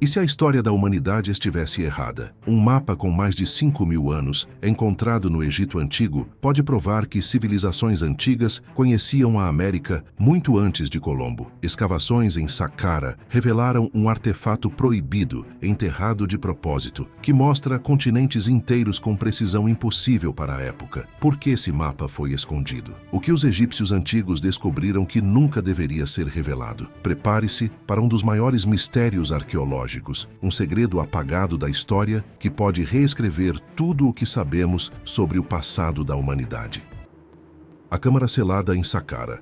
E se a história da humanidade estivesse errada? Um mapa com mais de 5.000 anos, encontrado no Egito Antigo, pode provar que civilizações antigas conheciam a América muito antes de Colombo. Escavações em Saqqara revelaram um artefato proibido, enterrado de propósito, que mostra continentes inteiros com precisão impossível para a época. Por que esse mapa foi escondido? O que os egípcios antigos descobriram que nunca deveria ser revelado? Prepare-se para um dos maiores mistérios arqueológicos. Um segredo apagado da história que pode reescrever tudo o que sabemos sobre o passado da humanidade. A Câmara Selada em Saqqara.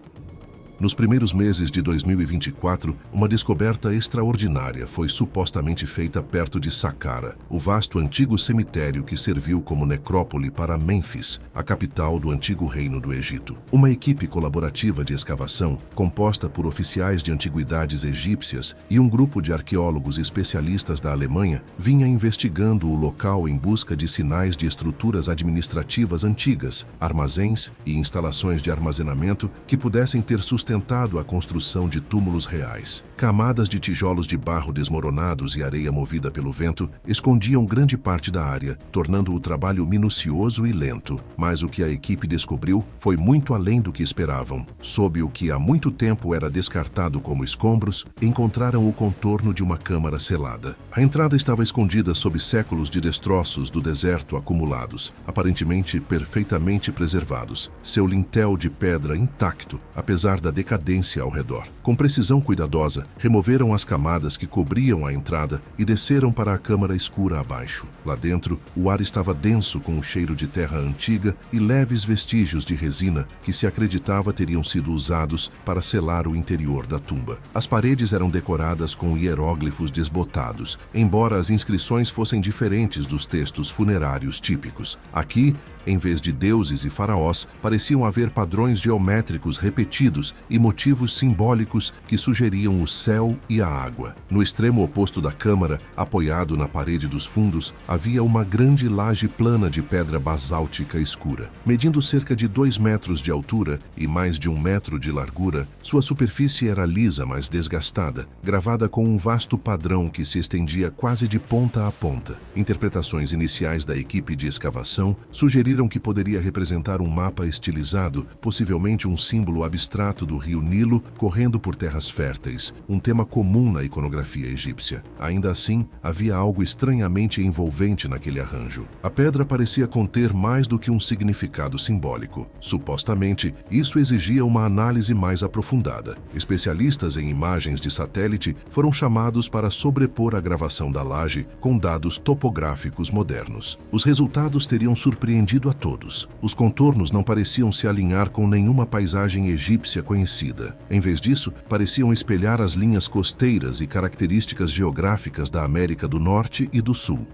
Nos primeiros meses de 2024, uma descoberta extraordinária foi supostamente feita perto de Saqqara, o vasto antigo cemitério que serviu como necrópole para Mênfis, a capital do antigo reino do Egito. Uma equipe colaborativa de escavação, composta por oficiais de antiguidades egípcias e um grupo de arqueólogos especialistas da Alemanha, vinha investigando o local em busca de sinais de estruturas administrativas antigas, armazéns e instalações de armazenamento que pudessem ter sustentado a construção de túmulos reais. Camadas de tijolos de barro desmoronados e areia movida pelo vento escondiam grande parte da área, tornando o trabalho minucioso e lento. Mas o que a equipe descobriu foi muito além do que esperavam. Sob o que há muito tempo era descartado como escombros, encontraram o contorno de uma câmara selada. A entrada estava escondida sob séculos de destroços do deserto acumulados, aparentemente perfeitamente preservados. Seu lintel de pedra intacto, apesar da decadência ao redor. Com precisão cuidadosa, removeram as camadas que cobriam a entrada e desceram para a câmara escura abaixo. Lá dentro, o ar estava denso com o cheiro de terra antiga e leves vestígios de resina que se acreditava teriam sido usados para selar o interior da tumba. As paredes eram decoradas com hieróglifos desbotados, embora as inscrições fossem diferentes dos textos funerários típicos. Aqui, em vez de deuses e faraós, pareciam haver padrões geométricos repetidos e motivos simbólicos que sugeriam o céu e a água. No extremo oposto da câmara, apoiado na parede dos fundos, havia uma grande laje plana de pedra basáltica escura. Medindo cerca de 2 metros de altura e mais de 1 metro de largura, sua superfície era lisa, mas desgastada, gravada com um vasto padrão que se estendia quase de ponta a ponta. Interpretações iniciais da equipe de escavação sugeriram que poderia representar um mapa estilizado, possivelmente um símbolo abstrato do rio Nilo correndo por terras férteis, um tema comum na iconografia egípcia. Ainda assim, havia algo estranhamente envolvente naquele arranjo. A pedra parecia conter mais do que um significado simbólico. Supostamente, isso exigia uma análise mais aprofundada. Especialistas em imagens de satélite foram chamados para sobrepor a gravação da laje com dados topográficos modernos. Os resultados teriam surpreendido a todos. Os contornos não pareciam se alinhar com nenhuma paisagem egípcia conhecida. Em vez disso, pareciam espelhar as linhas costeiras e características geográficas da América do Norte e do Sul.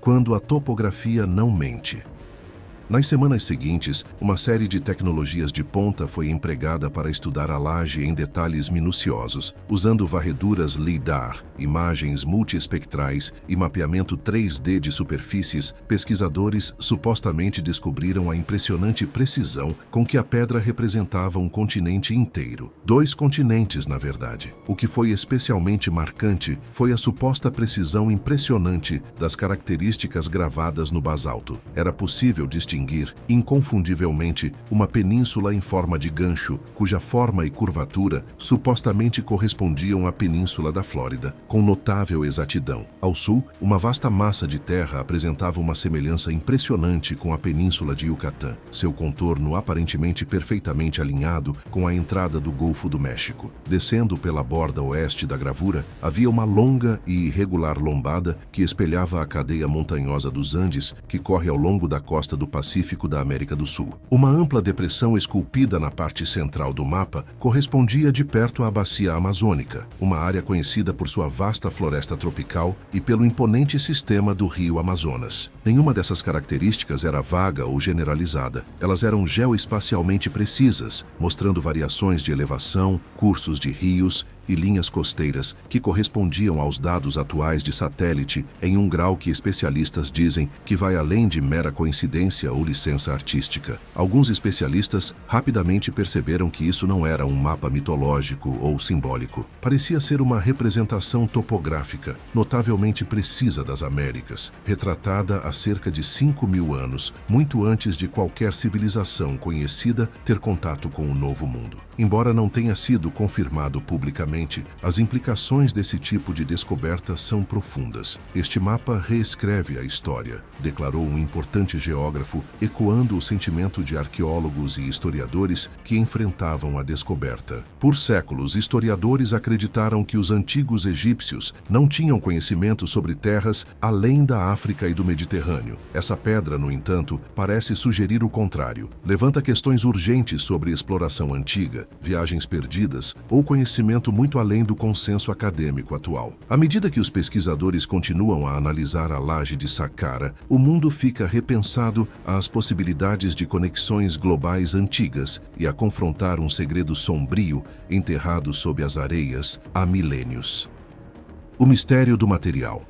Quando a topografia não mente. Nas semanas seguintes, uma série de tecnologias de ponta foi empregada para estudar a laje em detalhes minuciosos, usando varreduras LIDAR, imagens multiespectrais e mapeamento 3D de superfícies. Pesquisadores supostamente descobriram a impressionante precisão com que a pedra representava um continente inteiro. 2 continentes, na verdade. O que foi especialmente marcante foi a suposta precisão impressionante das características gravadas no basalto. Era possível distinguir inconfundivelmente uma península em forma de gancho, cuja forma e curvatura supostamente correspondiam à península da Flórida, com notável exatidão. Ao sul, uma vasta massa de terra apresentava uma semelhança impressionante com a península de Yucatán, seu contorno aparentemente perfeitamente alinhado com a entrada do Golfo do México. Descendo pela borda oeste da gravura, havia uma longa e irregular lombada que espelhava a cadeia montanhosa dos Andes, que corre ao longo da costa do Pacífico da América do Sul. Uma ampla depressão esculpida na parte central do mapa correspondia de perto à bacia amazônica, uma área conhecida por sua vasta floresta tropical e pelo imponente sistema do rio Amazonas. Nenhuma dessas características era vaga ou generalizada. Elas eram geoespacialmente precisas, mostrando variações de elevação, cursos de rios e linhas costeiras que correspondiam aos dados atuais de satélite em um grau que especialistas dizem que vai além de mera coincidência ou licença artística. Alguns especialistas rapidamente perceberam que isso não era um mapa mitológico ou simbólico. Parecia ser uma representação topográfica, notavelmente precisa das Américas, retratada há cerca de 5.000 anos, muito antes de qualquer civilização conhecida ter contato com o Novo Mundo. Embora não tenha sido confirmado publicamente, as implicações desse tipo de descoberta são profundas. Este mapa reescreve a história, declarou um importante geógrafo, ecoando o sentimento de arqueólogos e historiadores que enfrentavam a descoberta. Por séculos, historiadores acreditaram que os antigos egípcios não tinham conhecimento sobre terras além da África e do Mediterrâneo. Essa pedra, no entanto, parece sugerir o contrário. Levanta questões urgentes sobre exploração antiga, viagens perdidas ou conhecimento muito além do consenso acadêmico atual. À medida que os pesquisadores continuam a analisar a laje de Saqqara, o mundo fica repensado às possibilidades de conexões globais antigas e a confrontar um segredo sombrio enterrado sob as areias há milênios. O mistério do material.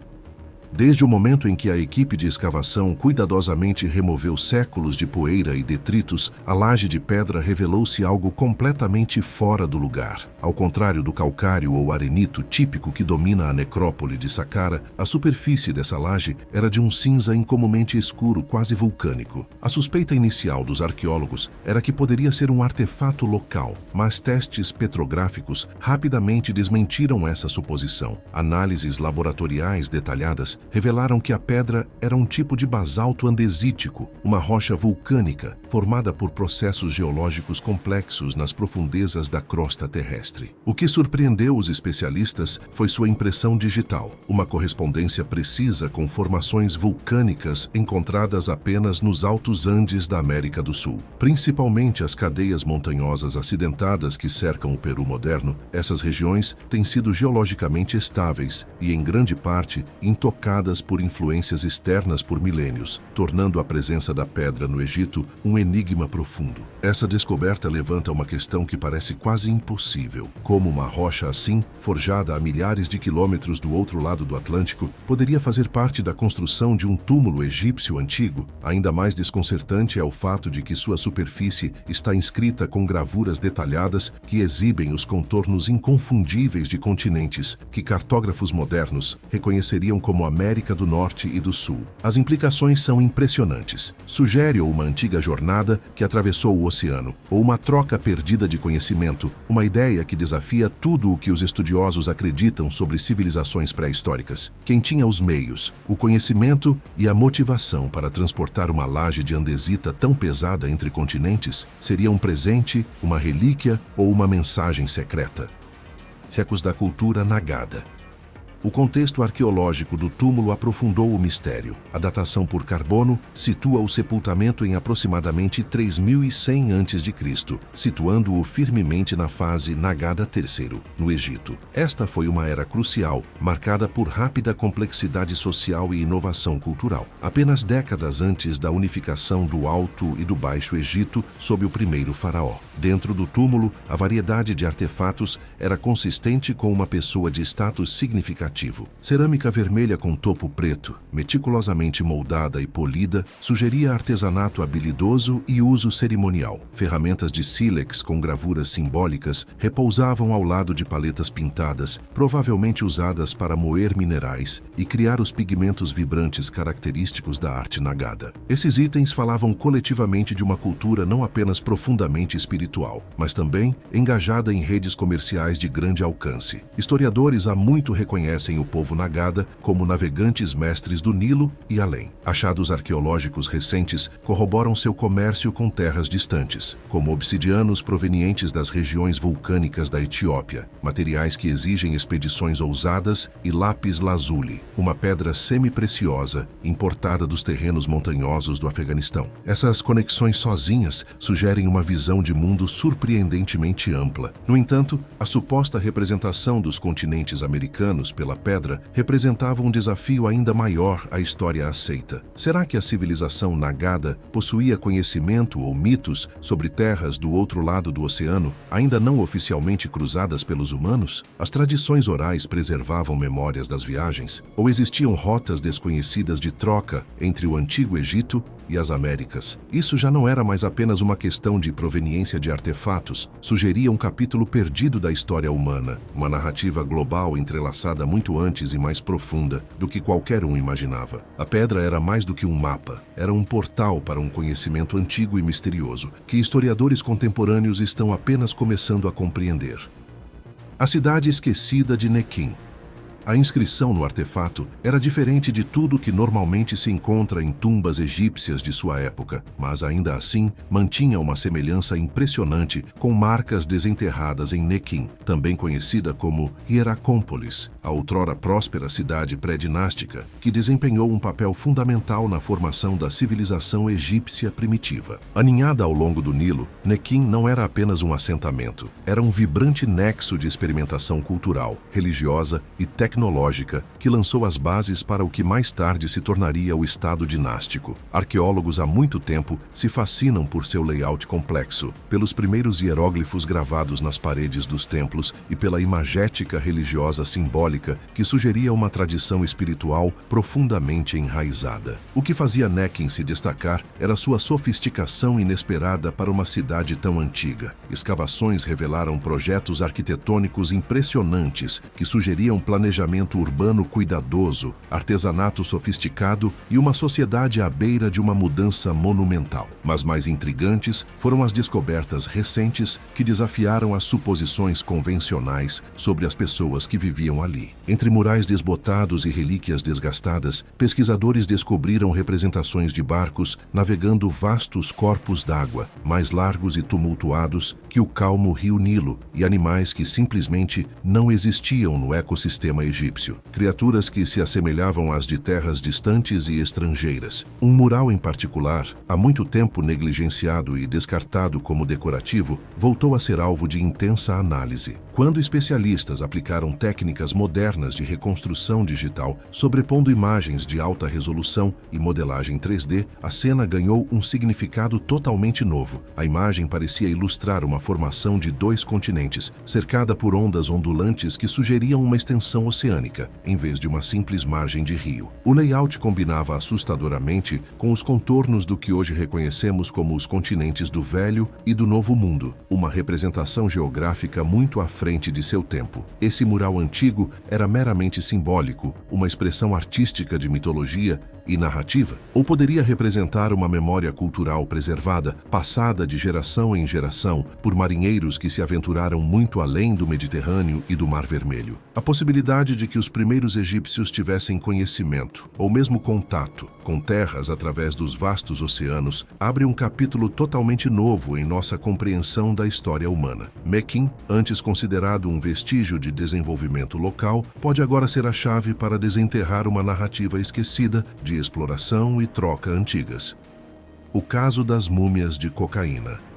Desde o momento em que a equipe de escavação cuidadosamente removeu séculos de poeira e detritos, a laje de pedra revelou-se algo completamente fora do lugar. Ao contrário do calcário ou arenito típico que domina a necrópole de Saqqara, a superfície dessa laje era de um cinza incomumente escuro, quase vulcânico. A suspeita inicial dos arqueólogos era que poderia ser um artefato local, mas testes petrográficos rapidamente desmentiram essa suposição. Análises laboratoriais detalhadas revelaram que a pedra era um tipo de basalto andesítico, uma rocha vulcânica formada por processos geológicos complexos nas profundezas da crosta terrestre. O que surpreendeu os especialistas foi sua impressão digital, uma correspondência precisa com formações vulcânicas encontradas apenas nos altos Andes da América do Sul. Principalmente as cadeias montanhosas acidentadas que cercam o Peru moderno, essas regiões têm sido geologicamente estáveis e, em grande parte, intocadas por influências externas por milênios, tornando a presença da pedra no Egito um enigma profundo. Essa descoberta levanta uma questão que parece quase impossível. Como uma rocha assim, forjada a milhares de quilômetros do outro lado do Atlântico, poderia fazer parte da construção de um túmulo egípcio antigo? Ainda mais desconcertante é o fato de que sua superfície está inscrita com gravuras detalhadas que exibem os contornos inconfundíveis de continentes que cartógrafos modernos reconheceriam como América do Norte e do Sul. As implicações são impressionantes. Sugere uma antiga jornada que atravessou o oceano, ou uma troca perdida de conhecimento, uma ideia que desafia tudo o que os estudiosos acreditam sobre civilizações pré-históricas. Quem tinha os meios, o conhecimento e a motivação para transportar uma laje de andesita tão pesada entre continentes, seria um presente, uma relíquia ou uma mensagem secreta? Séculos da cultura nagada. O contexto arqueológico do túmulo aprofundou o mistério. A datação por carbono situa o sepultamento em aproximadamente 3100 a.C., situando-o firmemente na fase Nagada III, no Egito. Esta foi uma era crucial, marcada por rápida complexidade social e inovação cultural, apenas décadas antes da unificação do Alto e do Baixo Egito sob o primeiro faraó. Dentro do túmulo, a variedade de artefatos era consistente com uma pessoa de status significativo. Cerâmica vermelha com topo preto, meticulosamente moldada e polida, sugeria artesanato habilidoso e uso cerimonial. Ferramentas de sílex com gravuras simbólicas repousavam ao lado de paletas pintadas, provavelmente usadas para moer minerais e criar os pigmentos vibrantes característicos da arte nagada. Esses itens falavam coletivamente de uma cultura não apenas profundamente espiritual, mas também engajada em redes comerciais de grande alcance. Historiadores há muito reconhecem o povo nagada como navegantes mestres do Nilo e além. Achados arqueológicos recentes corroboram seu comércio com terras distantes, como obsidianos provenientes das regiões vulcânicas da Etiópia, materiais que exigem expedições ousadas, e lápis lazuli, uma pedra semi-preciosa importada dos terrenos montanhosos do Afeganistão. Essas conexões sozinhas sugerem uma visão de mundo surpreendentemente ampla. No entanto, a suposta representação dos continentes americanos pela pela pedra representava um desafio ainda maior à história aceita. Será que a civilização Nagada possuía conhecimento ou mitos sobre terras do outro lado do oceano, ainda não oficialmente cruzadas pelos humanos? As tradições orais preservavam memórias das viagens, ou existiam rotas desconhecidas de troca entre o Antigo Egito e as Américas? Isso já não era mais apenas uma questão de proveniência de artefatos, sugeria um capítulo perdido da história humana, uma narrativa global entrelaçada muito antes e mais profunda do que qualquer um imaginava. A pedra era mais do que um mapa, era um portal para um conhecimento antigo e misterioso, que historiadores contemporâneos estão apenas começando a compreender. A cidade esquecida de Nequim. A inscrição no artefato era diferente de tudo que normalmente se encontra em tumbas egípcias de sua época, mas ainda assim mantinha uma semelhança impressionante com marcas desenterradas em Nequim, também conhecida como Hieracómpolis, a outrora próspera cidade pré-dinástica que desempenhou um papel fundamental na formação da civilização egípcia primitiva. Aninhada ao longo do Nilo, Nequim não era apenas um assentamento, era um vibrante nexo de experimentação cultural, religiosa e tecnológica que lançou as bases para o que mais tarde se tornaria o Estado dinástico. Arqueólogos há muito tempo se fascinam por seu layout complexo, pelos primeiros hieróglifos gravados nas paredes dos templos e pela imagética religiosa simbólica que sugeria uma tradição espiritual profundamente enraizada. O que fazia Nequim se destacar era sua sofisticação inesperada para uma cidade tão antiga. Escavações revelaram projetos arquitetônicos impressionantes que sugeriam planejamento urbano cuidadoso, artesanato sofisticado e uma sociedade à beira de uma mudança monumental. Mas mais intrigantes foram as descobertas recentes que desafiaram as suposições convencionais sobre as pessoas que viviam ali. Entre murais desbotados e relíquias desgastadas, pesquisadores descobriram representações de barcos navegando vastos corpos d'água, mais largos e tumultuados que o calmo rio Nilo, e animais que simplesmente não existiam no ecossistema egípcio, criaturas que se assemelhavam às de terras distantes e estrangeiras. Um mural em particular, há muito tempo negligenciado e descartado como decorativo, voltou a ser alvo de intensa análise. Quando especialistas aplicaram técnicas modernas de reconstrução digital, sobrepondo imagens de alta resolução e modelagem 3D, a cena ganhou um significado totalmente novo. A imagem parecia ilustrar uma formação de dois continentes, cercada por ondas ondulantes que sugeriam uma extensão oceânica, em vez de uma simples margem de rio. O layout combinava assustadoramente com os contornos do que hoje reconhecemos como os continentes do Velho e do Novo Mundo, uma representação geográfica muito à frente de seu tempo. Esse mural antigo era meramente simbólico, uma expressão artística de mitologia e narrativa, ou poderia representar uma memória cultural preservada, passada de geração em geração por marinheiros que se aventuraram muito além do Mediterrâneo e do Mar Vermelho. A possibilidade de que os primeiros egípcios tivessem conhecimento, ou mesmo contato, com terras através dos vastos oceanos, abre um capítulo totalmente novo em nossa compreensão da história humana. Mequim, antes considerado um vestígio de desenvolvimento local, pode agora ser a chave para desenterrar uma narrativa esquecida de exploração e troca antigas. O caso das múmias de cocaína.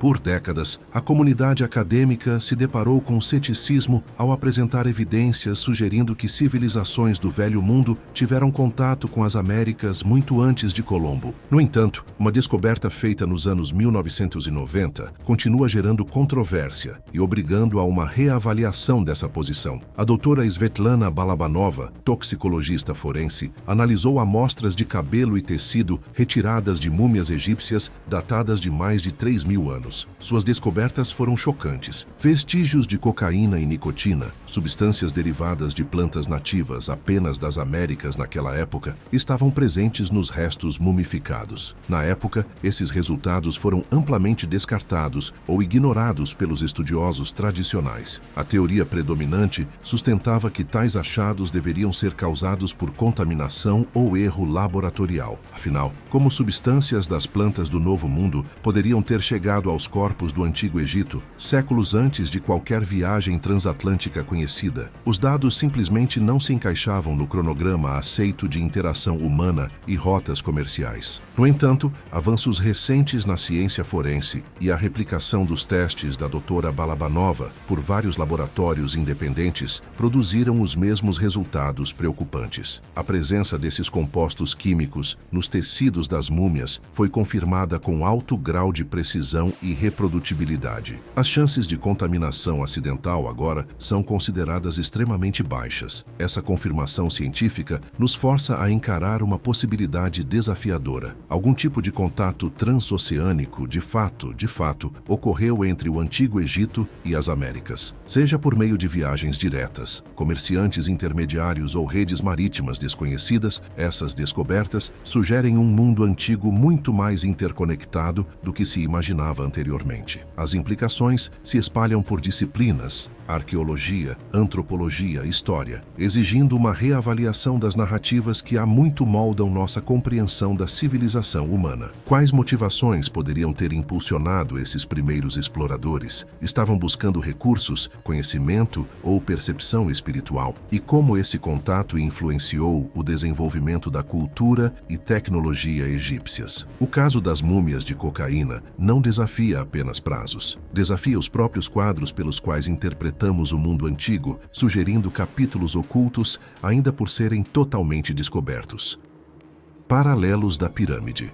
Por décadas, a comunidade acadêmica se deparou com ceticismo ao apresentar evidências sugerindo que civilizações do Velho Mundo tiveram contato com as Américas muito antes de Colombo. No entanto, uma descoberta feita nos anos 1990 continua gerando controvérsia e obrigando a uma reavaliação dessa posição. A doutora Svetlana Balabanova, toxicologista forense, analisou amostras de cabelo e tecido retiradas de múmias egípcias datadas de mais de 3.000 anos. Suas descobertas foram chocantes. Vestígios de cocaína e nicotina, substâncias derivadas de plantas nativas apenas das Américas naquela época, estavam presentes nos restos mumificados. Na época, esses resultados foram amplamente descartados ou ignorados pelos estudiosos tradicionais. A teoria predominante sustentava que tais achados deveriam ser causados por contaminação ou erro laboratorial. Afinal, como substâncias das plantas do Novo Mundo poderiam ter chegado aos aos corpos do Antigo Egito, séculos antes de qualquer viagem transatlântica conhecida. Os dados simplesmente não se encaixavam no cronograma aceito de interação humana e rotas comerciais. No entanto, avanços recentes na ciência forense e a replicação dos testes da doutora Balabanova por vários laboratórios independentes produziram os mesmos resultados preocupantes. A presença desses compostos químicos nos tecidos das múmias foi confirmada com alto grau de precisão e reprodutibilidade. As chances de contaminação acidental agora são consideradas extremamente baixas. Essa confirmação científica nos força a encarar uma possibilidade desafiadora. Algum tipo de contato transoceânico, de fato, ocorreu entre o Antigo Egito e as Américas. Seja por meio de viagens diretas, comerciantes intermediários ou redes marítimas desconhecidas, essas descobertas sugerem um mundo antigo muito mais interconectado do que se imaginava anteriormente. As implicações se espalham por disciplinas, arqueologia, antropologia, história, exigindo uma reavaliação das narrativas que há muito moldam nossa compreensão da civilização humana. Quais motivações poderiam ter impulsionado esses primeiros exploradores? Estavam buscando recursos, conhecimento ou percepção espiritual? E como esse contato influenciou o desenvolvimento da cultura e tecnologia egípcias? O caso das múmias de cocaína não desafia apenas prazos. Desafia os próprios quadros pelos quais interpretamos o mundo antigo, sugerindo capítulos ocultos ainda por serem totalmente descobertos. Paralelos da pirâmide.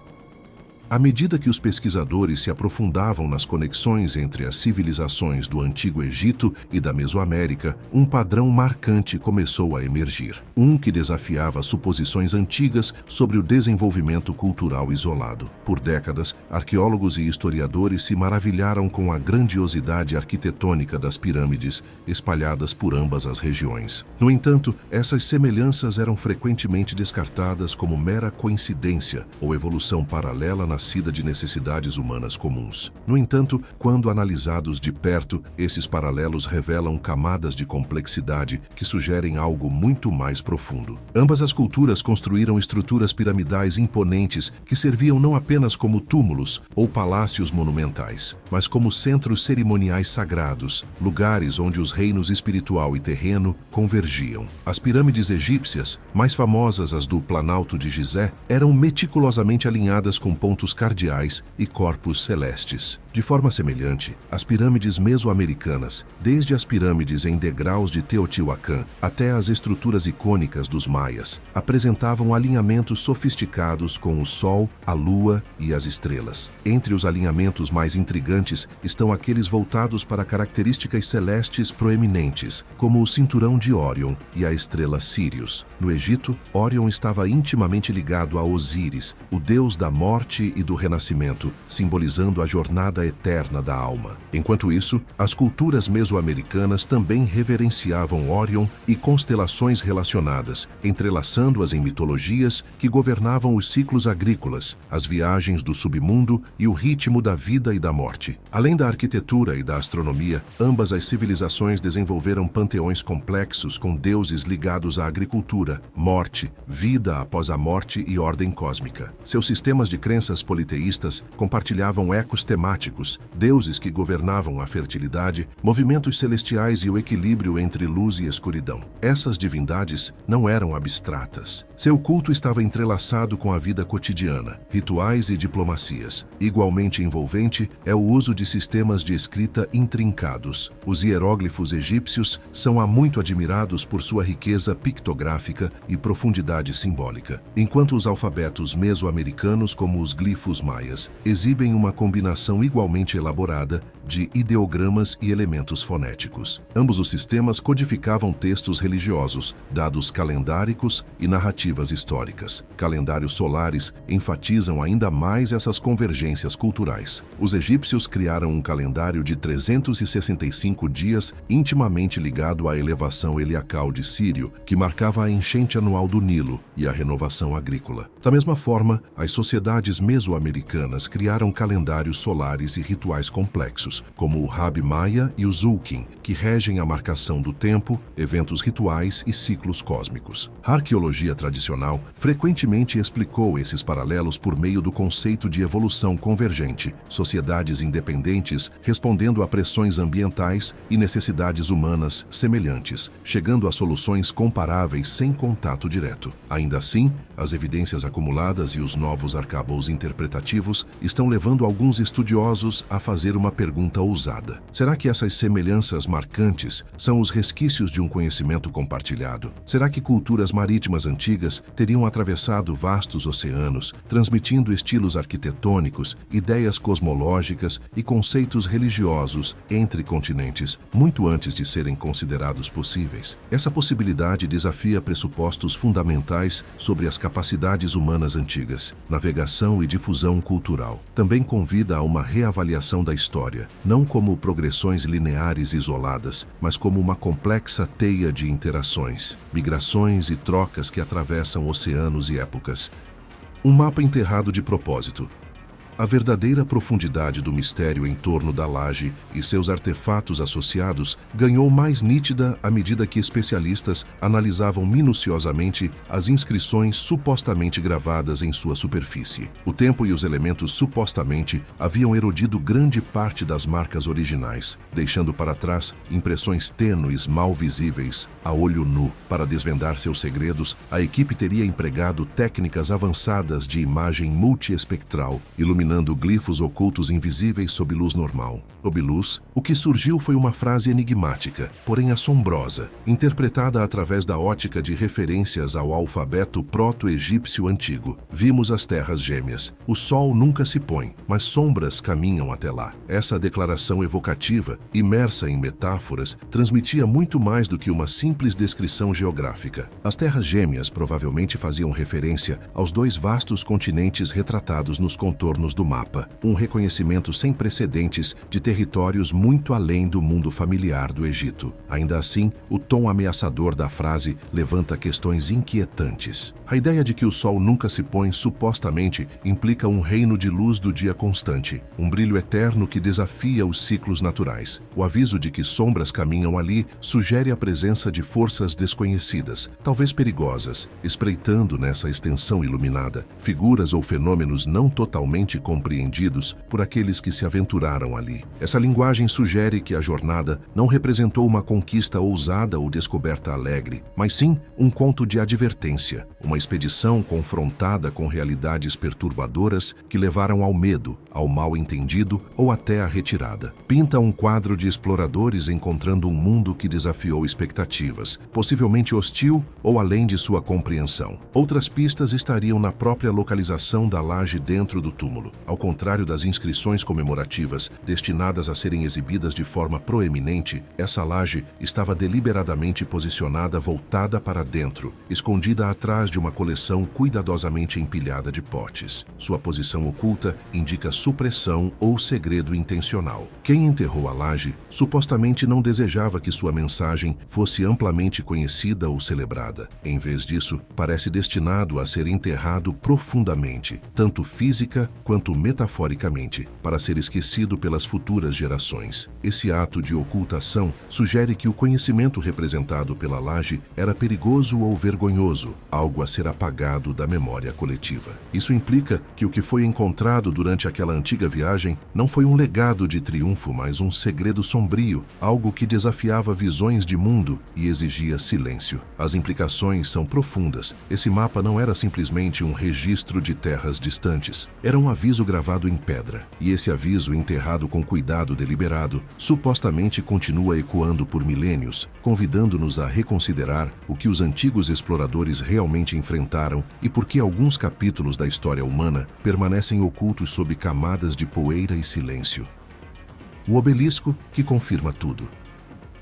À medida que os pesquisadores se aprofundavam nas conexões entre as civilizações do Antigo Egito e da Mesoamérica, um padrão marcante começou a emergir. Um que desafiava suposições antigas sobre o desenvolvimento cultural isolado. Por décadas, arqueólogos e historiadores se maravilharam com a grandiosidade arquitetônica das pirâmides espalhadas por ambas as regiões. No entanto, essas semelhanças eram frequentemente descartadas como mera coincidência ou evolução paralela nascida de necessidades humanas comuns. No entanto, quando analisados de perto, esses paralelos revelam camadas de complexidade que sugerem algo muito mais profundo. Ambas as culturas construíram estruturas piramidais imponentes que serviam não apenas como túmulos ou palácios monumentais, mas como centros cerimoniais sagrados, lugares onde os reinos espiritual e terreno convergiam. As pirâmides egípcias, mais famosas as do Planalto de Gizé, eram meticulosamente alinhadas com pontos cardeais e corpos celestes. De forma semelhante, as pirâmides mesoamericanas, desde as pirâmides em degraus de Teotihuacan até as estruturas icônicas dos maias, apresentavam alinhamentos sofisticados com o Sol, a Lua e as estrelas. Entre os alinhamentos mais intrigantes estão aqueles voltados para características celestes proeminentes, como o cinturão de Órion e a estrela Sírius. No Egito, Órion estava intimamente ligado a Osíris, o deus da morte e do renascimento, simbolizando a jornada eterna da alma. Enquanto isso, as culturas mesoamericanas também reverenciavam Órion e constelações relacionadas, entrelaçando-as em mitologias que governavam os ciclos agrícolas, as viagens do submundo e o ritmo da vida e da morte. Além da arquitetura e da astronomia, ambas as civilizações desenvolveram panteões complexos com deuses ligados à agricultura, morte, vida após a morte e ordem cósmica. Seus sistemas de crenças politeístas compartilhavam ecos temáticos, deuses que governavam a fertilidade, movimentos celestiais e o equilíbrio entre luz e escuridão. Essas divindades não eram abstratas. Seu culto estava entrelaçado com a vida cotidiana, rituais e diplomacias. Igualmente envolvente é o uso de sistemas de escrita intrincados. Os hieróglifos egípcios são há muito admirados por sua riqueza pictográfica e profundidade simbólica, enquanto os alfabetos mesoamericanos, como os glifos maias, exibem uma combinação igualmente elaborada de ideogramas e elementos fonéticos. Ambos os sistemas codificavam textos religiosos, dados calendáricos e narrativas históricas. Calendários solares enfatizam ainda mais essas convergências culturais. Os egípcios criaram um calendário de 365 dias intimamente ligado à elevação heliacal de Sírio, que marcava a enchente anual do Nilo e a renovação agrícola. Da mesma forma, as sociedades mesoamericanas criaram calendários solares e rituais complexos, como o Hab Maya e o Zulkin, que regem a marcação do tempo, eventos rituais e ciclos cósmicos. A arqueologia tradicional frequentemente explicou esses paralelos por meio do conceito de evolução convergente, sociedades independentes respondendo a pressões ambientais e necessidades humanas semelhantes, chegando a soluções comparáveis sem contato direto. Ainda assim, as evidências acumuladas e os novos arcabouços interpretativos estão levando alguns estudiosos a fazer uma pergunta ousada. Será que essas semelhanças marcantes são os resquícios de um conhecimento compartilhado? Será que culturas marítimas antigas teriam atravessado vastos oceanos, transmitindo estilos arquitetônicos, ideias cosmológicas e conceitos religiosos entre continentes, muito antes de serem considerados possíveis? Essa possibilidade desafia pressupostos fundamentais sobre as capacidades humanas antigas, navegação e difusão cultural. Também convida a uma reavaliação da história, não como progressões lineares isoladas, mas como uma complexa teia de interações, migrações e trocas que atravessam oceanos e épocas. Um mapa enterrado de propósito. A verdadeira profundidade do mistério em torno da laje e seus artefatos associados ganhou mais nítida à medida que especialistas analisavam minuciosamente as inscrições supostamente gravadas em sua superfície. O tempo e os elementos supostamente haviam erodido grande parte das marcas originais, deixando para trás impressões tênues mal visíveis a olho nu. Para desvendar seus segredos, a equipe teria empregado técnicas avançadas de imagem multiespectral, iluminando glifos ocultos invisíveis sob luz normal. Sob luz, o que surgiu foi uma frase enigmática, porém assombrosa, interpretada através da ótica de referências ao alfabeto proto-egípcio antigo. Vimos as terras gêmeas. O sol nunca se põe, mas sombras caminham até lá. Essa declaração evocativa, imersa em metáforas, transmitia muito mais do que uma simples descrição geográfica. As terras gêmeas provavelmente faziam referência aos dois vastos continentes retratados nos contornos do mapa, um reconhecimento sem precedentes de territórios muito além do mundo familiar do Egito. Ainda assim, o tom ameaçador da frase levanta questões inquietantes. A ideia de que o sol nunca se põe supostamente implica um reino de luz do dia constante, um brilho eterno que desafia os ciclos naturais. O aviso de que sombras caminham ali sugere a presença de forças desconhecidas, talvez perigosas, espreitando nessa extensão iluminada, figuras ou fenômenos não totalmente compreendidos por aqueles que se aventuraram ali. Essa linguagem sugere que a jornada não representou uma conquista ousada ou descoberta alegre, mas sim um conto de advertência, uma expedição confrontada com realidades perturbadoras que levaram ao medo, ao mal-entendido ou até à retirada. Pinta um quadro de exploradores encontrando um mundo que desafiou expectativas, possivelmente hostil ou além de sua compreensão. Outras pistas estariam na própria localização da laje dentro do túmulo. Ao contrário das inscrições comemorativas destinadas a serem exibidas de forma proeminente, essa laje estava deliberadamente posicionada voltada para dentro, escondida atrás de uma coleção cuidadosamente empilhada de potes. Sua posição oculta indica supressão ou segredo intencional. Quem enterrou a laje supostamente não desejava que sua mensagem fosse amplamente conhecida ou celebrada. Em vez disso, parece destinado a ser enterrado profundamente, tanto física quanto metaforicamente, para ser esquecido pelas futuras gerações. Esse ato de ocultação sugere que o conhecimento representado pela laje era perigoso ou vergonhoso, algo a ser apagado da memória coletiva. Isso implica que o que foi encontrado durante aquela antiga viagem não foi um legado de triunfo, mas um segredo sombrio, algo que desafiava visões de mundo e exigia silêncio. As implicações são profundas. Esse mapa não era simplesmente um registro de terras distantes, era um aviso gravado em pedra, e esse aviso, enterrado com cuidado deliberado, supostamente continua ecoando por milênios, convidando-nos a reconsiderar o que os antigos exploradores realmente enfrentaram e por que alguns capítulos da história humana permanecem ocultos sob camadas de poeira e silêncio. O obelisco que confirma tudo.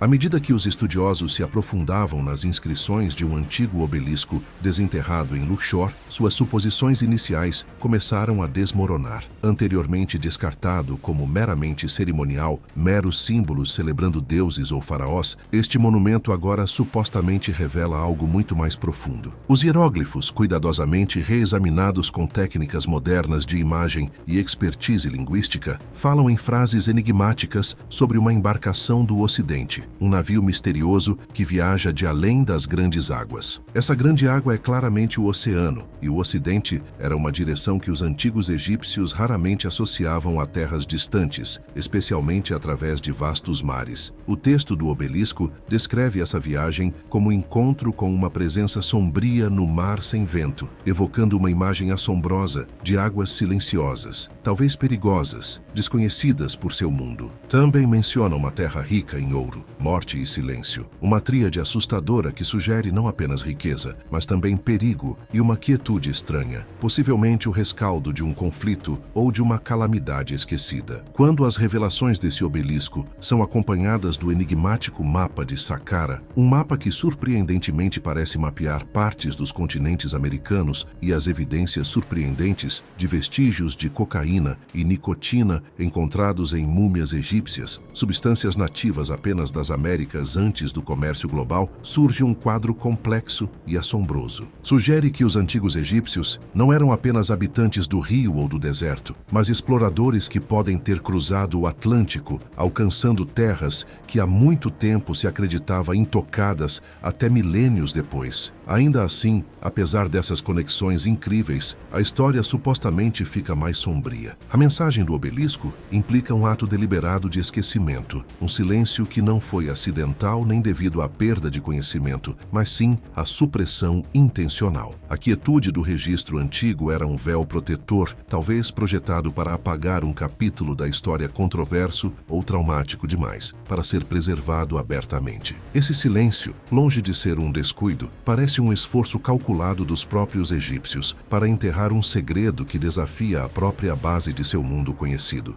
À medida que os estudiosos se aprofundavam nas inscrições de um antigo obelisco desenterrado em Luxor, suas suposições iniciais começaram a desmoronar. Anteriormente descartado como meramente cerimonial, meros símbolos celebrando deuses ou faraós, este monumento agora supostamente revela algo muito mais profundo. Os hieróglifos, cuidadosamente reexaminados com técnicas modernas de imagem e expertise linguística, falam em frases enigmáticas sobre uma embarcação do Ocidente, um navio misterioso que viaja de além das grandes águas. Essa grande água é claramente o oceano, e o Ocidente era uma direção que os antigos egípcios raramente associavam a terras distantes, especialmente através de vastos mares. O texto do obelisco descreve essa viagem como um encontro com uma presença sombria no mar sem vento, evocando uma imagem assombrosa de águas silenciosas, talvez perigosas, desconhecidas por seu mundo. Também menciona uma terra rica em ouro, morte e silêncio, uma tríade assustadora que sugere não apenas riqueza, mas também perigo e uma quietude estranha, possivelmente o rescaldo de um conflito ou de uma calamidade esquecida. Quando as revelações desse obelisco são acompanhadas do enigmático mapa de Saqqara, um mapa que surpreendentemente parece mapear partes dos continentes americanos e as evidências surpreendentes de vestígios de cocaína e nicotina encontrados em múmias egípcias, substâncias nativas apenas das Américas antes do comércio global, surge um quadro complexo e assombroso. Sugere que os antigos egípcios não eram apenas habitantes do rio ou do deserto, mas exploradores que podem ter cruzado o Atlântico, alcançando terras que há muito tempo se acreditava intocadas até milênios depois. Ainda assim, apesar dessas conexões incríveis, a história supostamente fica mais sombria. A mensagem do obelisco implica um ato deliberado de esquecimento, um silêncio que não foi acidental nem devido à perda de conhecimento, mas sim à supressão intencional. A quietude do registro antigo era um véu protetor, talvez projetado para apagar um capítulo da história controverso ou traumático demais, para ser preservado abertamente. Esse silêncio, longe de ser um descuido, parece um esforço calculado dos próprios egípcios para enterrar um segredo que desafia a própria base de seu mundo conhecido.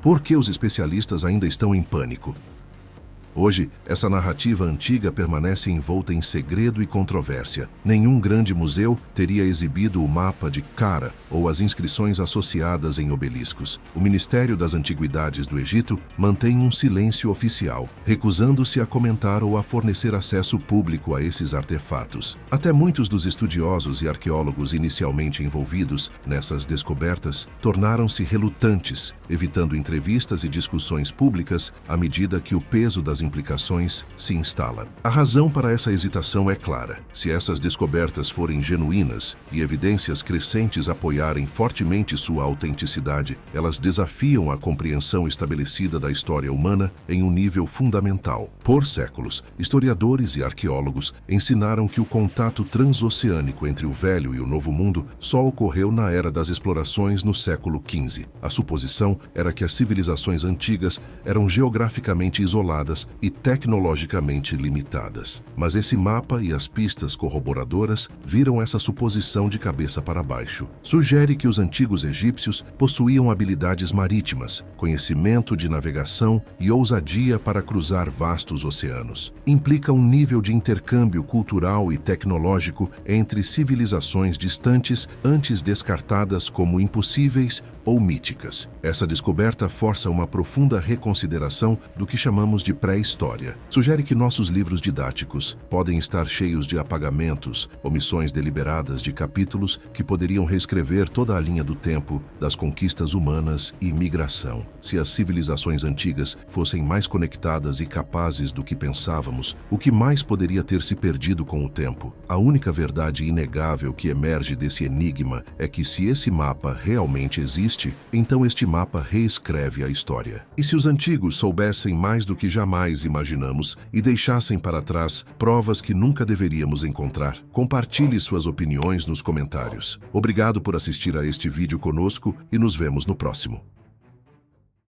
Por que os especialistas ainda estão em pânico? Hoje, essa narrativa antiga permanece envolta em segredo e controvérsia. Nenhum grande museu teria exibido o mapa de Saqqara ou as inscrições associadas em obeliscos. O Ministério das Antiguidades do Egito mantém um silêncio oficial, recusando-se a comentar ou a fornecer acesso público a esses artefatos. Até muitos dos estudiosos e arqueólogos inicialmente envolvidos nessas descobertas tornaram-se relutantes, evitando entrevistas e discussões públicas à medida que o peso das implicações se instala. A razão para essa hesitação é clara. Se essas descobertas forem genuínas e evidências crescentes apoiarem fortemente sua autenticidade, elas desafiam a compreensão estabelecida da história humana em um nível fundamental. Por séculos, historiadores e arqueólogos ensinaram que o contato transoceânico entre o Velho e o Novo Mundo só ocorreu na era das explorações no século XV. A suposição era que as civilizações antigas eram geograficamente isoladas e tecnologicamente limitadas. Mas esse mapa e as pistas corroboradoras viram essa suposição de cabeça para baixo. Sugere que os antigos egípcios possuíam habilidades marítimas, conhecimento de navegação e ousadia para cruzar vastos oceanos. Implica um nível de intercâmbio cultural e tecnológico entre civilizações distantes antes descartadas como impossíveis ou míticas. Essa descoberta força uma profunda reconsideração do que chamamos de pré-história. Sugere que nossos livros didáticos podem estar cheios de apagamentos, omissões deliberadas de capítulos que poderiam reescrever toda a linha do tempo das conquistas humanas e migração. Se as civilizações antigas fossem mais conectadas e capazes do que pensávamos, o que mais poderia ter se perdido com o tempo? A única verdade inegável que emerge desse enigma é que se esse mapa realmente existe, então este mapa reescreve a história. E se os antigos soubessem mais do que jamais imaginamos e deixassem para trás provas que nunca deveríamos encontrar? Compartilhe suas opiniões nos comentários. Obrigado por assistir a este vídeo conosco e nos vemos no próximo.